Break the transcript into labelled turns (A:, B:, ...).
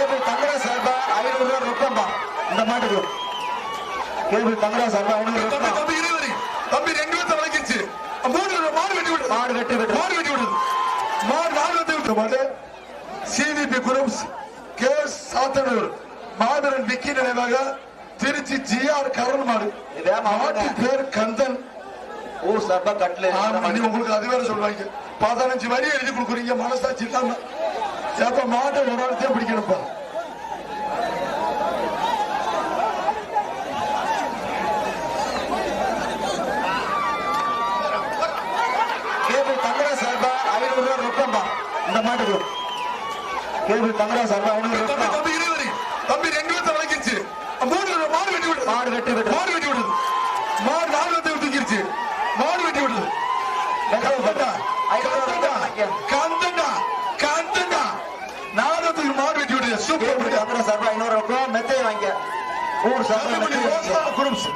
A: Cable Thangaraj சார்பா 500 ரூபாய் ரொக்கம்பா இந்த மாட்டுக்கு. கேபிள் தங்கராஜ் சார்பா 500 ரொக்கம்.
B: தம்பி இருவரி தம்பி 2 பேர் வளைக்கிச்சு. மாடு வெட்டி விடு.
A: மாடு வெட்டி விடு.
B: மாடு வெட்டி விடு. மாடு வெட்டி விட்டு மாடு. சிவிபி குரூப்ஸ் கேஸ் சாத்தனூர் மாவீரன் விக்கி நினைவாக திருச்சி ஜிஆர் கரண் மாடு. மாட்டு பேர் கந்தன்.
A: ஊர் சார்பா கட்ல.
B: உங்களுக்கு அது வேற சொல்றாங்க. 15 வரி எழுதி கொடுக்குறீங்க மனசாட்சி இல்லாம. ஏப்ப மாட்டை ஒரு ஆளத்தையும் பிடிக்கணும்ப்பா.
A: கேபிள் தங்கராஜ் சார்பா 500 ரூபாய் ரொக்கம்பா இந்த மாட்டுக்கு. கேபிள் தங்கராஜ் சார்பா 500 ரொக்கம்.
B: தம்பி இருவரி தம்பி 2 பேர் வளைக்கிச்சு. மாடு வெட்டி விடு.
A: மாடு வெட்டி விடு.
B: மாடு வெட்டி விடுது. மாடு வெட்டி தூக்கிருச்சு. மாடு வெட்டி விடுது. கந்தண்டா கந்தண்டா நாடகத்துக்கு மாடு வெட்டி விடுது. சூப்பர்.
A: தங்கராஜ் சார்பா 500 ரொக்கம். மெத்தையை வாங்க. ஊர் சார்பா
B: குரூப்ஸ்